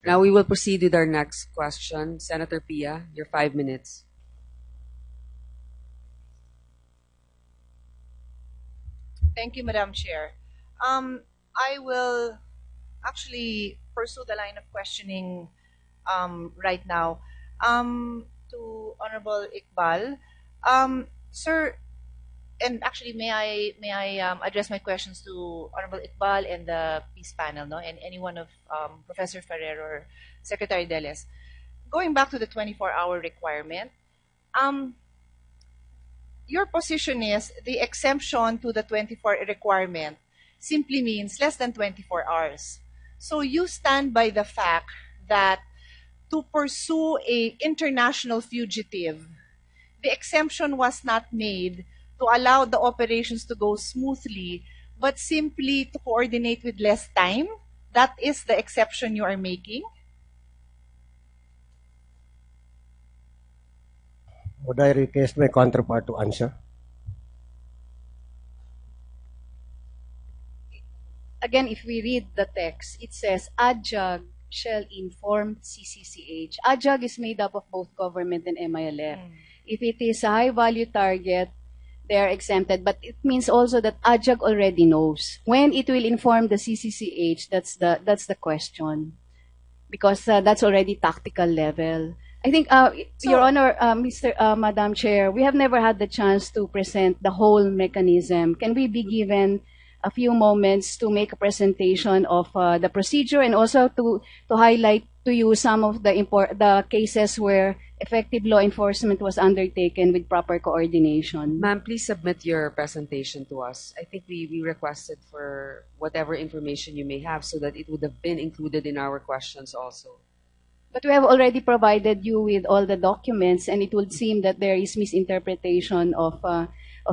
Now we will proceed with our next question. Senator Pia, your 5 minutes. Thank you, Madam Chair. I will actually pursue the line of questioning right now. To Honorable Iqbal, sir, and actually, may I address my questions to Honorable Iqbal and the peace panel, no, and any one of Professor Ferrer or Secretary Deles. Going back to the 24-hour requirement, your position is the exemption to the 24 requirement simply means less than 24 hours. So you stand by the fact that to pursue a international fugitive, the exemption was not made to allow the operations to go smoothly, but simply to coordinate with less time. That is the exception you are making? Would I request my counterpart to answer? Again, if we read the text, it says, ADJAG shall inform CCCH. ADJAG is made up of both government and MILF. If it is a high-value target, they are exempted. But it means also that ADJAG already knows. When it will inform the CCCH, that's the question. Because that's already tactical level. I think, Your Honor, Madam Chair, we have never had the chance to present the whole mechanism. Can we be given a few moments to make a presentation of the procedure and also to highlight to you some of the cases where effective law enforcement was undertaken with proper coordination? Ma'am, please submit your presentation to us. I think we requested for whatever information you may have so that it would have been included in our questions also. But we have already provided you with all the documents, and it would seem that there is misinterpretation of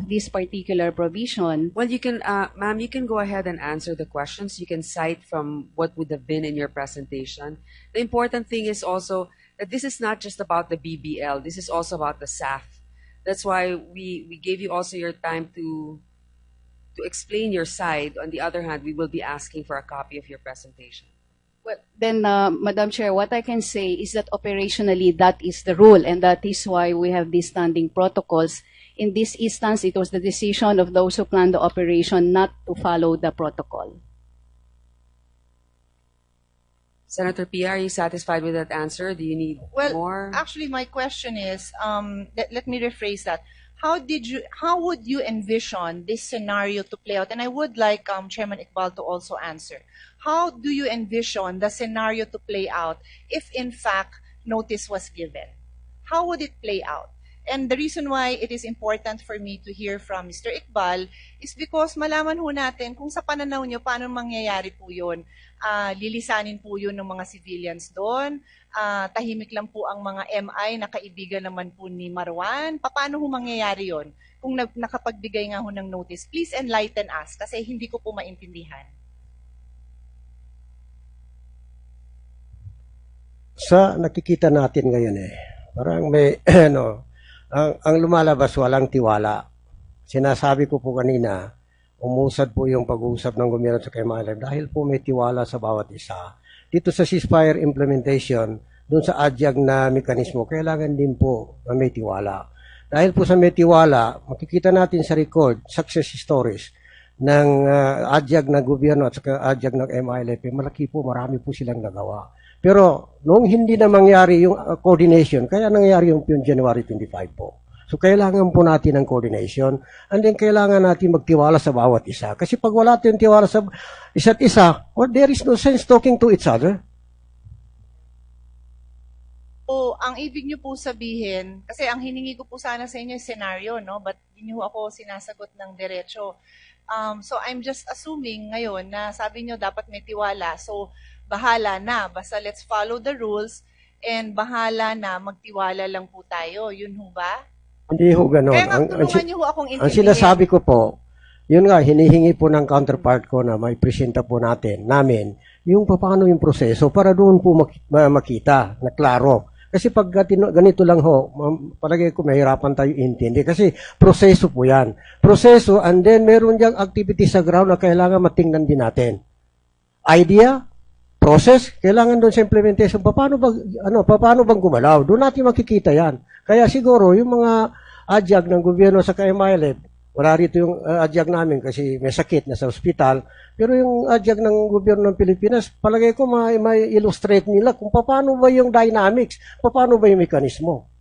this particular provision. Well, you can, ma'am, you can go ahead and answer the questions. You can cite from what would have been in your presentation. The important thing is also that this is not just about the BBL. This is also about the SAF. That's why we gave you also your time to explain your side. On the other hand, we will be asking for a copy of your presentation. Well, then, Madam Chair, what I can say is that operationally that is the rule, and that is why we have these standing protocols. In this instance, it was the decision of those who planned the operation not to follow the protocol. Senator Pia, are you satisfied with that answer? Do you need more? Well, actually, my question is, let me rephrase that. How would you envision this scenario to play out? And I would like Chairman Iqbal to also answer. How do you envision the scenario to play out if, in fact, notice was given? How would it play out? And the reason why it is important for me to hear from Mr. Iqbal is because malaman ho natin kung sa pananaw nyo, paano mangyayari po yun. Lilisanin po yun ng mga civilians doon. Tahimik lang po ang mga MI na kaibigan naman po ni Marwan. Paano ho mangyayari yun kung nakapagbigay nga ho ng notice? Please enlighten us kasi hindi ko po maintindihan. Sa nakikita natin ngayon parang may ang lumalabas walang tiwala. Sinasabi ko po kanina, umusad po yung pag-uusap ng gobyerno sa MILF dahil po may tiwala sa bawat isa. Dito sa ceasefire implementation, doon sa ADJAG na mekanismo, kailangan din po na may tiwala. Dahil po sa may tiwala, makikita natin sa record, success stories ng ADJAG na gobyerno at saka ADJAG ng MILF, malaki po, marami po silang nagawa. Pero noong hindi na mangyari yung coordination, kaya nangyari yung January 25 po. So kailangan po natin ng coordination, and then kailangan natin magtiwala sa bawat isa. Kasi pag wala tayong tiwala sa isa't isa, well, there is no sense talking to each other. O ang ibig niyo po sabihin, kasi ang hiningi ko po sana sa inyo yung scenario, no? But hindi niyo ako sinasagot ng diretso. So I'm just assuming ngayon na sabi niyo dapat may tiwala. So bahala na, basta let's follow the rules and bahala na, magtiwala lang po tayo. Yun ho ba? Hindi ho ganon. Kaya nga tulungan niyo ho akong intindihin. Ang sinasabi ko po, yun nga, hinihingi po ng counterpart ko na may presenta po namin yung paano yung proseso para doon po makita na klaro. Kasi pag ganito lang ho, palagay ko mahirapan tayo intindi. Kasi proseso po yan. Proseso, and then meron diyang activity sa ground na kailangan matingnan din natin. Idea, process, kailangan doon sa implementation. Paano bang gumalaw? Doon natin makikita yan. Kaya siguro, yung mga adyag ng gobyerno sa MILF, wala rito yung adyag namin kasi may sakit na sa ospital, pero yung adyag ng gobyerno ng Pilipinas, palagay ko may illustrate nila kung paano ba yung dynamics, paano ba yung mekanismo.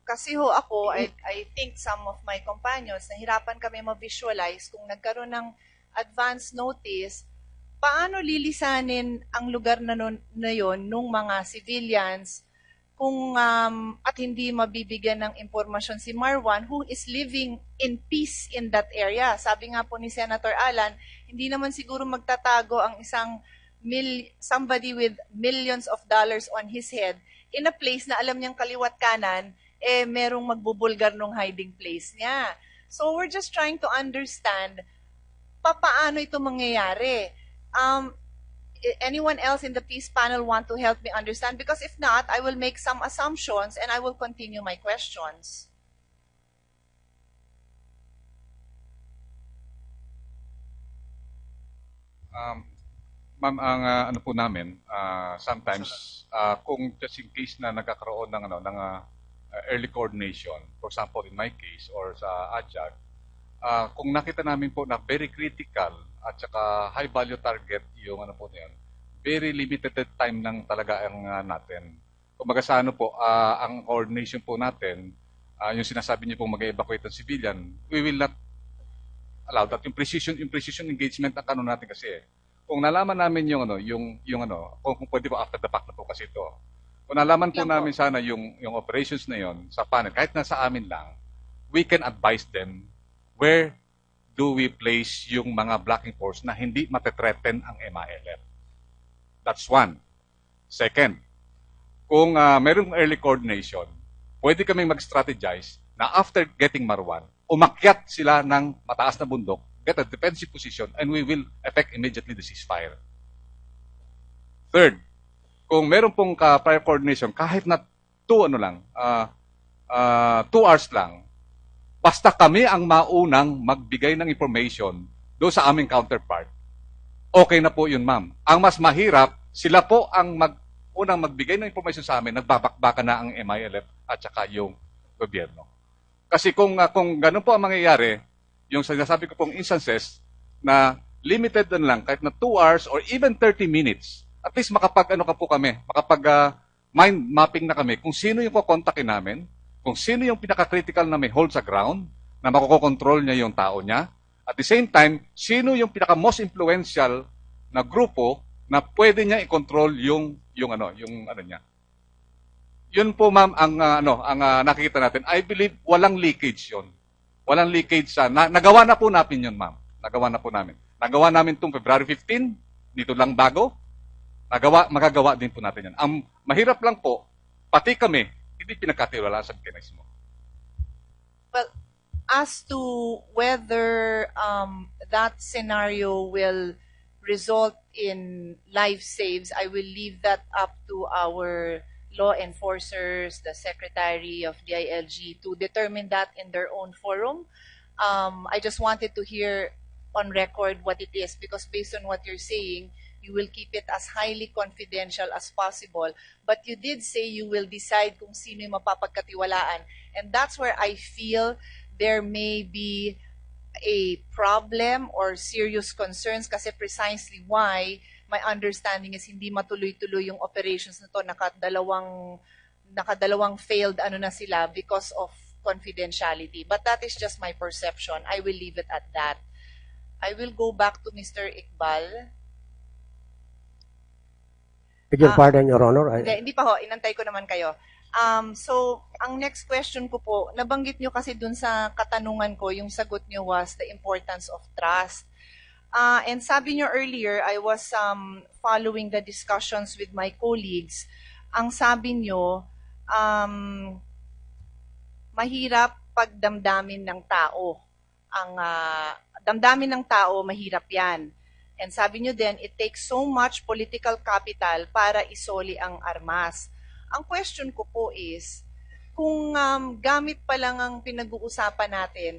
Kasi ho ako, I think some of my companions, nahirapan kami ma-visualize kung nagkaroon ng advance notice, paano lilisanin ang lugar na yon nung mga civilians kung at hindi mabibigyan ng impormasyon si Marwan who is living in peace in that area. Sabi nga po ni Senator Alan, hindi naman siguro magtatago ang isang somebody with millions of dollars on his head in a place na alam niyang kaliwat kanan, merong magbubulgar nung hiding place niya. So we're just trying to understand paano ito mangyayari. Anyone else in the peace panel want to help me understand? Because if not, I will make some assumptions and I will continue my questions. Ma'am, ang ano po namin, sometimes kung just in case na nagkakaroon ng early coordination, for example in my case or sa AJAG, kung nakita namin po na very critical at saka high value target yung ano po na yun, very limited time lang talaga ang natin. Kumbaga sa ano po, ang coordination po natin, yung sinasabi niyo po mag-evacuate ng civilian, we will not allow that. Yung precision engagement ang kanon natin kasi Kung nalaman namin yung kung pwede po after the fact na po kasi ito. Kung nalaman po namin sana yung operations na yon sa panel, kahit nasa amin lang, we can advise them where do we place yung mga blocking force na hindi matetreten ang MILF. That's one. Second, kung mayroong early coordination, pwede kaming mag-strategize na after getting Marwan, umakyat sila ng mataas na bundok, get a defensive position, and we will effect immediately the ceasefire. Third, kung meron pong prior coordination, kahit na 2 hours lang, basta kami ang maunang magbigay ng information doon sa aming counterpart, okay na po yun, ma'am. Ang mas mahirap, sila po ang unang magbigay ng information sa amin, nagbabakbaka na ang MILF at saka yung gobyerno. Kasi kung ganun po ang mangyayari, yung sinasabi ko pong instances na limited na lang, kahit na 2 hours or even 30 minutes, at least makapag mind mapping na kami kung sino yung kukontakin namin, kung sino yung pinaka-critical na may hold sa ground, na makokontrol niya yung tao niya. At the same time, sino yung pinaka-most influential na grupo na pwede niya i-control yung niya. Yun po, ma'am, ang nakikita natin. I believe walang leakage yun. Walang leakage sa nagawa na po natin yun, ma'am. Nagawa na po namin. Nagawa namin itong February 15, dito lang bago. Magagawa din po natin yan. Ang mahirap lang po, pati kami, hindi pinagkatiwala sa mekanismo. Well, as to whether that scenario will result in life saves, I will leave that up to our law enforcers, the Secretary of DILG, to determine that in their own forum. I just wanted to hear on record what it is, because based on what you're saying, you will keep it as highly confidential as possible. But you did say you will decide kung sino yung mapapagkatiwalaan. And that's where I feel there may be a problem or serious concerns, kasi precisely why my understanding is hindi matuloy-tuloy yung operations na to. Nakadalawang failed na sila because of confidentiality. But that is just my perception. I will leave it at that. I will go back to Mr. Iqbal. Beg your pardon, Your Honor. Hindi pa ho, inantay ko naman kayo. So, ang next question ko po, nabanggit nyo kasi dun sa katanungan ko, yung sagot nyo was the importance of trust. And sabi nyo earlier, I was following the discussions with my colleagues. Ang sabi nyo, mahirap pagdamdamin ng tao. Ang damdamin ng tao, mahirap yan. And sabi nyo din, it takes so much political capital para isoli ang armas. Ang question ko po is, kung gamit pa lang ang pinag-uusapan natin,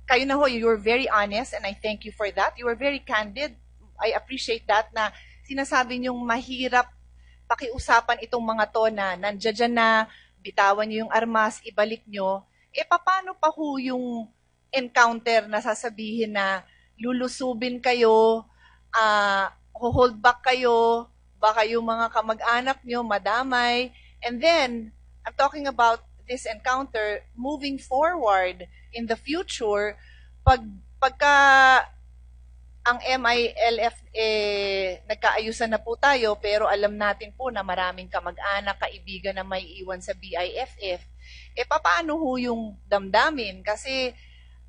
kayo na ho, you were very honest and I thank you for that. You were very candid. I appreciate that na sinasabi niyong mahirap pakiusapan itong mga to na nandiyan na, bitawan niyo yung armas, ibalik niyo. Paano pa ho yung encounter na sasabihin na lulusubin kayo, hold back kayo, baka yung mga kamag-anak niyo madamay, and then, I'm talking about this encounter moving forward in the future, pagka ang MILF nagkaayusan na po tayo pero alam natin po na maraming kamag-anak, kaibigan na may iwan sa BIFF, paano ho yung damdamin? Kasi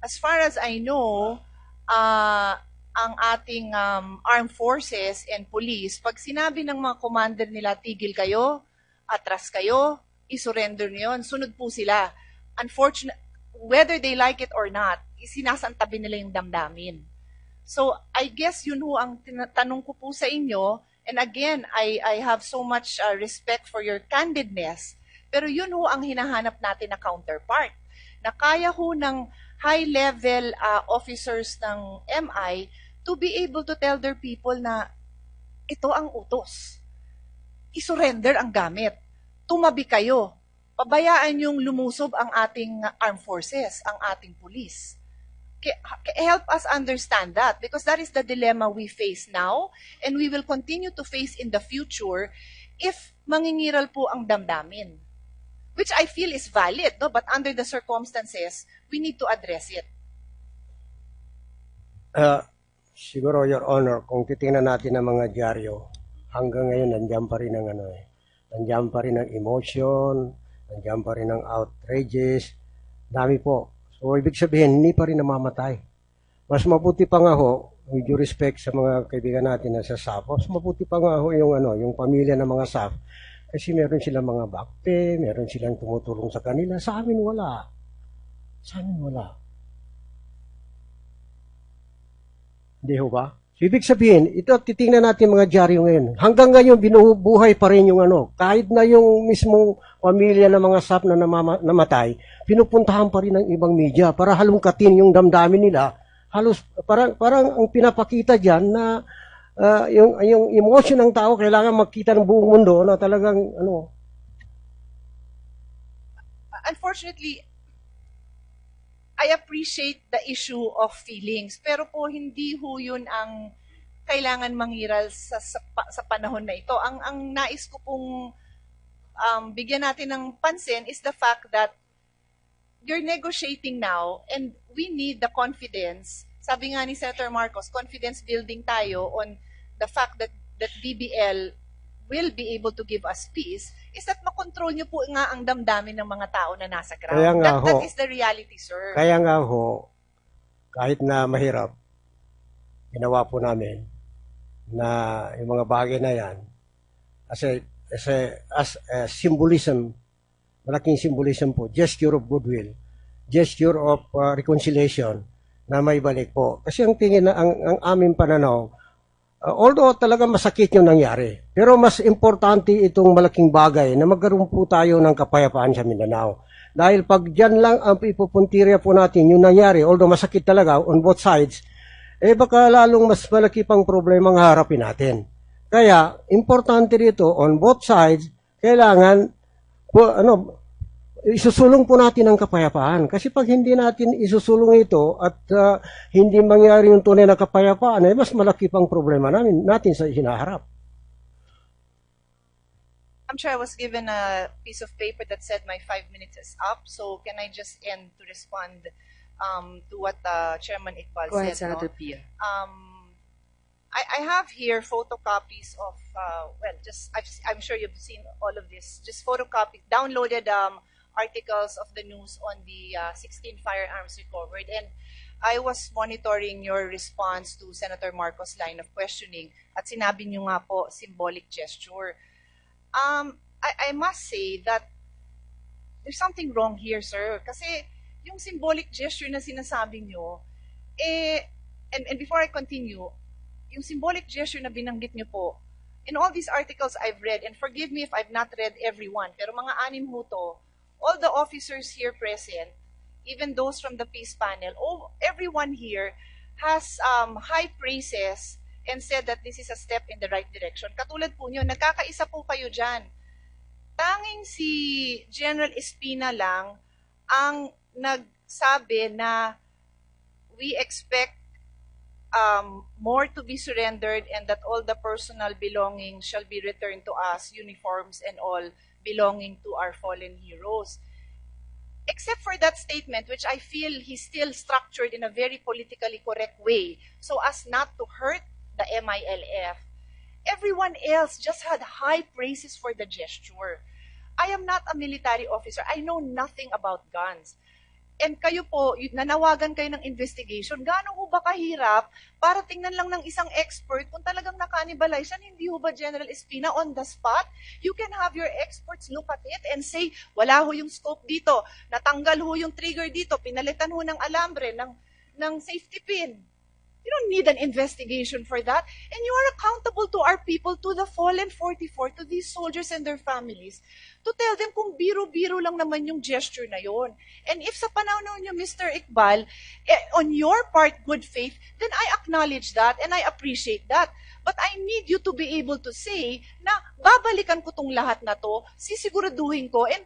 as far as I know, ang ating armed forces and police, pag sinabi ng mga commander nila, tigil kayo, atras kayo, isurrender niyo yun, sunod po sila. Unfortunately, whether they like it or not, sinasantabi nila yung damdamin. So, I guess yun ho ang tanong ko po sa inyo. And again, I have so much respect for your candidness. Pero yun ho ang hinahanap natin na counterpart. Na kaya ho ng high-level officers ng MI to be able to tell their people na ito ang utos. I-surrender ang gamit. Tumabi kayo. Pabayaan yung lumusob ang ating armed forces, ang ating police. Help us understand that because that is the dilemma we face now and we will continue to face in the future if mangingiral po ang damdamin. Which I feel is valid, no? But under the circumstances, we need to address it. Siguro, Your Honor, kung titingnan natin ang mga dyaryo, hanggang ngayon nandiyan pa rin ang nandiyan pa rin ang emotion, nandiyan pa rin ang outrages, dami po. So, ibig sabihin, hindi pa rin namamatay. Mas mabuti pa nga ho, with due respect sa mga kaibigan natin na sa SAF, mas mabuti pa nga ho yung pamilya ng mga SAF. Kasi meron silang mga back pay, meron silang tumutulong sa kanila. Sa amin, wala. Sa amin, wala. Hindi ho ba? So, ibig sabihin, ito, titingnan natin mga dyaryo ngayon. Hanggang ngayon, binubuhay pa rin yung kahit na yung mismong pamilya ng mga SAF na namatay, pinupuntahan pa rin ng ibang media para halungkatin yung damdamin nila. Halos, parang ang pinapakita dyan na yung emotion ng tao kailangan makita ng buong mundo na talagang Unfortunately, I appreciate the issue of feelings, pero po hindi ho yun ang kailangan mangiral sa panahon na ito. Ang nais ko pong bigyan natin ng pansin is the fact that you're negotiating now and we need the confidence. Sabi nga ni Senator Marcos, confidence building tayo on the fact that BBL will be able to give us peace is that makontrol nyo po nga ang damdamin ng mga tao na nasa ground. That is the reality, sir. Kaya nga ho, kahit na mahirap, ginawa po namin na yung mga bagay na yan as a symbolism, malaking symbolism po, gesture of goodwill, gesture of reconciliation na may balik po. Kasi ang tingin na ang aming pananaw, although talaga masakit yung nangyari, pero mas importante itong malaking bagay na magkaroon po tayo ng kapayapaan sa Mindanao. Dahil pag dyan lang ang ipupuntirya po natin yung nangyari, although masakit talaga on both sides, baka lalong mas malaki pang problema ang harapin natin. Kaya, importante dito, on both sides, kailangan po, isusulong po natin ang kapayapaan. Kasi pag hindi natin isusulong ito at hindi mangyari yung tunay na kapayapaan, mas malaki pang problema natin sa hinaharap. I'm sure I was given a piece of paper that said my 5 minutes is up. So can I just end to respond to what Chairman Iqbal Go ahead, said? Senator Pia. I have here photocopies of, I'm sure you've seen all of this, just photocopies, downloaded articles of the news on the 16 firearms recovered. And I was monitoring your response to Senator Marcos' line of questioning at sinabi niyo nga po, symbolic gesture. I must say that there's something wrong here, sir. Kasi yung symbolic gesture na sinasabi niyo, and before I continue, yung symbolic gesture na binanggit niyo po, in all these articles I've read, and forgive me if I've not read everyone, pero mga 6 ho to, all the officers here present, even those from the peace panel, everyone here has high praises and said that this is a step in the right direction. Katulad po nyo, nagkakaisa po kayo dyan. Tanging si General Espina lang ang nagsabi na we expect more to be surrendered and that all the personal belongings shall be returned to us, uniforms and all belonging to our fallen heroes. Except for that statement, which I feel he's still structured in a very politically correct way, so as not to hurt the MILF, everyone else just had high praises for the gesture. I am not a military officer. I know nothing about guns. And kayo po, nanawagan kayo ng investigation, gaano ho ba kahirap para tingnan lang ng isang expert kung talagang nakanibalize yan, hindi ho ba General Espina on the spot? You can have your experts look at it and say, wala ho yung scope dito, natanggal ho yung trigger dito, pinalitan ho ng alambre, ng safety pin. You don't need an investigation for that. And you are accountable to our people, to the fallen 44, to these soldiers and their families, to tell them kung biro-biro lang naman yung gesture na yon. And if sa panahon nyo, Mr. Iqbal, on your part, good faith, then I acknowledge that and I appreciate that. But I need you to be able to say na babalikan ko tong lahat na to, sisiguraduhin ko, and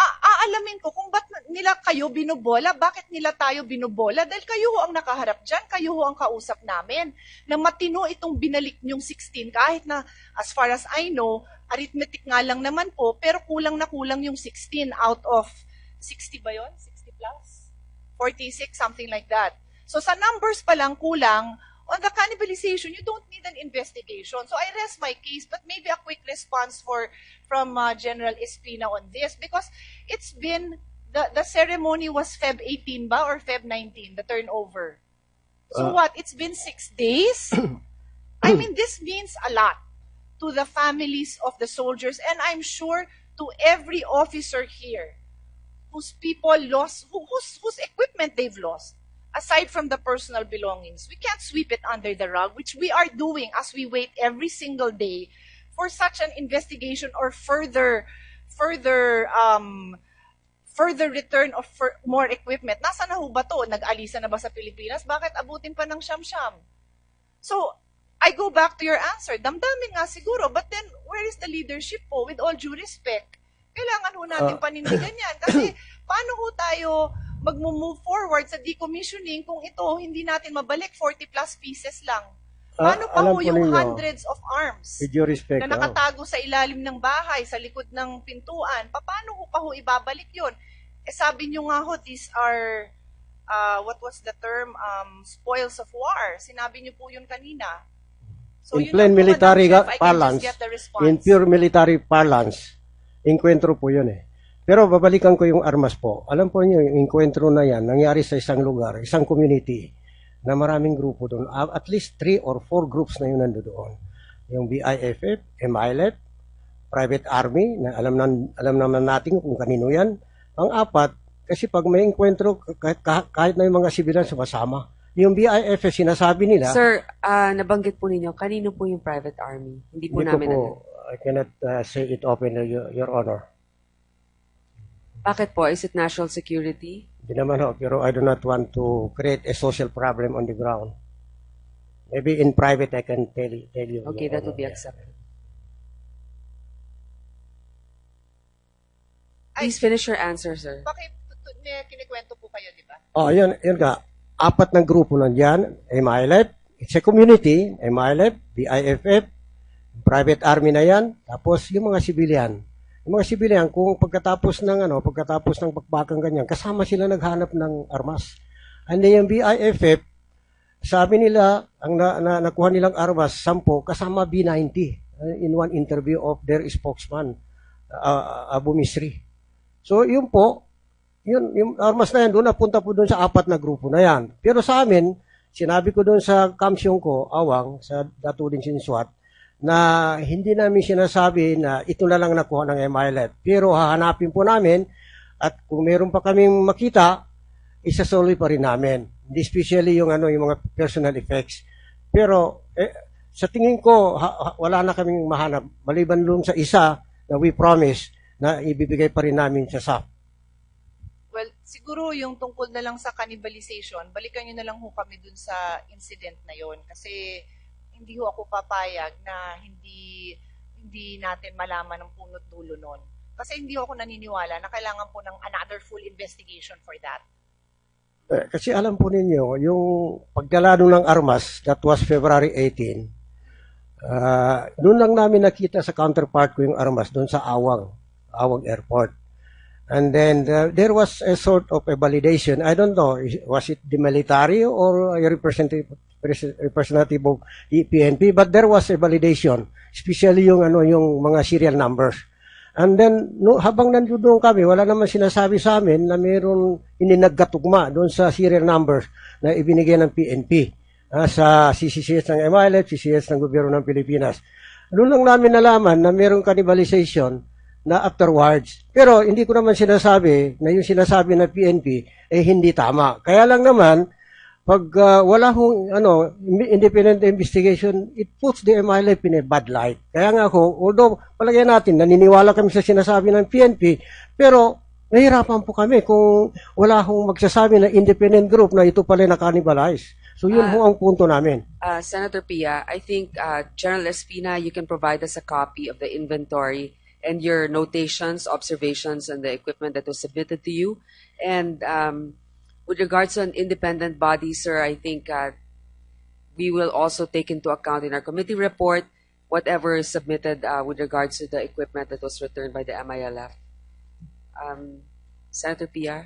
aalamin ko kung ba't nila kayo binubola, bakit nila tayo binubola, dahil kayo ho ang nakaharap dyan, kayo ho ang kausap namin, na matino itong binalik nyong 16, kahit na, as far as I know, arithmetic nga lang naman po, pero kulang na kulang yung 16 out of 60 ba yun? 60 plus? 46, something like that. So sa numbers pa lang kulang. On the cannibalization, you don't need an investigation. So I rest my case, but maybe a quick response from General Espina on this, because it's been, the ceremony was Feb 18 ba or Feb 19, the turnover. So what? It's been 6 days? I mean, this means a lot to the families of the soldiers, and I'm sure to every officer here whose people lost, whose equipment they've lost. Aside from the personal belongings, we can't sweep it under the rug, which we are doing as we wait every single day for such an investigation or further return of more equipment. Nasa na ho ba to? Nag-alisa na ba sa Pilipinas? Bakit abutin pa ng siyam-siyam? So, I go back to your answer. Damdamin nga siguro, but then where is the leadership po? With all due respect, kailangan ho natin panindigan yan. Kasi paano ho tayo mag-move forward sa decommissioning kung ito hindi natin mabalik 40 plus pieces lang? Paano pa ho yung hundreds of arms respect, na nakatago sa ilalim ng bahay, sa likod ng pintuan? Paano ho pa ho ibabalik yun? Eh sabi nyo nga ho, these are, what was the term? Spoils of war. Sinabi nyo po yun kanina. So, in plain military parlance, in response. pure military parlance, inkwentro po yun eh. Pero babalikan ko yung armas po. Alam po niyo, yung inkwentro na yan, nangyari sa isang lugar, isang community, na maraming grupo doon. At least 3 or 4 groups na yun nando doon. Yung BIFF, MILF, Private Army, na alam naman natin kung kanino yan. Ang 4, kasi pag may inkwentro, kahit na yung mga sibilan sumasama. Yung BIFF, sinasabi nila. Sir, nabanggit po ninyo, kanino po yung private army? Hindi po namin po, I cannot say it open, Your Honor. Bakit po? Is it national security? Hindi naman ho, pero I do not want to create a social problem on the ground. Maybe in private I can tell you. Okay, that would be accepted. Please finish your answer, sir. Bakit may kinikwento po kayo, di ba? Yun nga. 4 na grupo nandiyan, MILF, it's a community, MILF, BIFF, private army na yan, tapos yung mga civilian. Yung mga civilian, kung pagkatapos ng bakbakan ganyan, kasama sila naghanap ng armas. And then yung BIFF, sabi nila, ang nakuha nilang armas, 10, kasama B90, in one interview of their spokesman, Abu Misri. So, yun po, yung armas na yan, doon napunta po doon sa 4 na grupo na yan. Pero sa amin, sinabi ko doon sa kamsyong ko, Awang, sa Datudin Sinswat, na hindi namin sinasabi na ito na lang nakuha ng MILF. Pero hahanapin po namin at kung meron pa kaming makita, isasolve pa rin namin. Especially yung mga personal effects. Pero sa tingin ko wala na kaming mahanap maliban doon sa isa na we promise na ibibigay pa rin namin sa SAF. Well, siguro yung tungkol na lang sa cannibalization, balikan nyo na lang ho kami dun sa incident na yon. Kasi hindi ho ako papayag na hindi natin malaman ang punot dulo nun. Kasi hindi ako naniniwala na kailangan po ng another full investigation for that. Kasi alam po ninyo, yung pagdala ng armas, that was February 18, doon lang namin nakita sa counterpart ko yung armas doon sa Awang Airport. And then there was a sort of a validation. I don't know, was it the military or a representative of the PNP? But there was a validation, especially yung mga serial numbers. And then habang nandoon kami, wala naman sinasabi sa amin na mayroon ininagkatugma doon sa serial numbers na ibinigay ng PNP sa CCCS ng MILF, CCS ng Gobyerno ng Pilipinas. Doon lang namin nalaman na mayroong cannibalization na afterwards. Pero hindi ko naman sinasabi na yung sinasabi ng PNP hindi tama. Kaya lang naman, pag wala hong independent investigation, it puts the MILF in a bad light. Kaya nga ako, although palagay natin, naniniwala kami sa sinasabi ng PNP, pero nahirapan po kami kung wala hong magsasabi na independent group na ito pala na-cannibalize. So yun ho ang punto namin. Senator Pia, I think General Espina, you can provide us a copy of the inventory and your notations, observations, and the equipment that was submitted to you. And with regards to an independent body, sir, I think we will also take into account in our committee report whatever is submitted with regards to the equipment that was returned by the MILF. Senator Pia?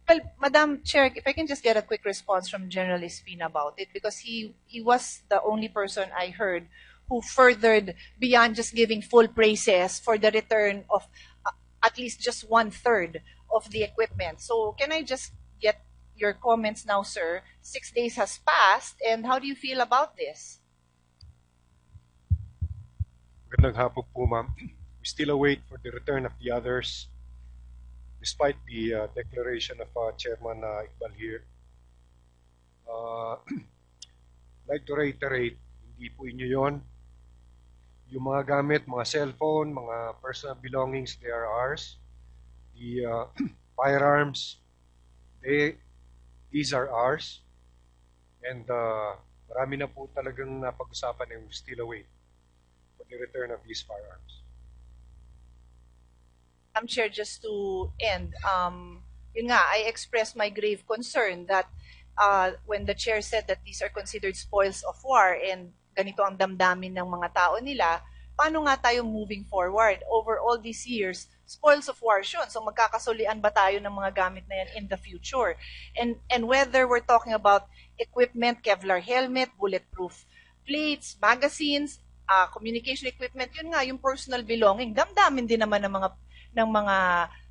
Well, Madam Chair, if I can just get a quick response from General Espina about it, because he was the only person I heard who furthered beyond just giving full praises for the return of at least just 1/3 of the equipment. So can I just get your comments now, sir? 6 days has passed, and how do you feel about this? Magandang hapon po, ma'am. We still await for the return of the others, despite the declaration of Chairman Iqbal here. I'd like to reiterate, hindi po inyo yon. Yung mga gamit, mga cellphone, mga personal belongings, they are ours. The firearms, these are ours. And marami na po talagang napag-usapan and we still await for the return of these firearms. Madam Chair, just to end, yun nga, I expressed my grave concern that when the Chair said that these are considered spoils of war and ganito ang damdamin ng mga tao nila, paano nga tayo moving forward? Over all these years, spoils of war yun. So magkakasulian ba tayo ng mga gamit na yan in the future? And whether we're talking about equipment, Kevlar helmet, bulletproof plates, magazines, communication equipment, yun nga, yung personal belonging, damdamin din naman ng mga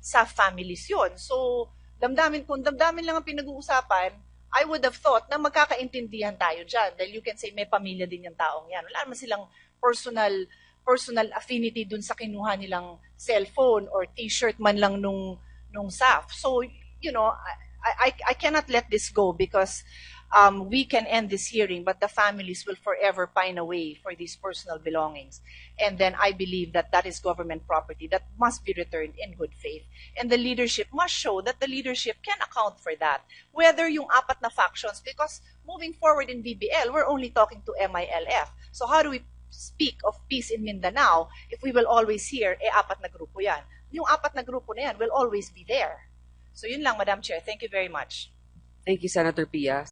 SAF families yun. So, kung damdamin lang ang pinag-uusapan, I would have thought na magkakaintindihan tayo dyan. Dahil you can say may pamilya din yung taong yan. Wala naman silang personal affinity dun sa kinuha nilang cellphone or t-shirt man lang nung SAF. So, I cannot let this go because we can end this hearing, but the families will forever pine away for these personal belongings. And then I believe that that is government property that must be returned in good faith. And the leadership must show that the leadership can account for that. Whether yung apat na factions, because moving forward in BBL, we're only talking to MILF. So how do we speak of peace in Mindanao if we will always hear, apat na grupo yan? Yung apat na grupo na yan will always be there. So yun lang, Madam Chair. Thank you very much. Thank you, Senator Pia.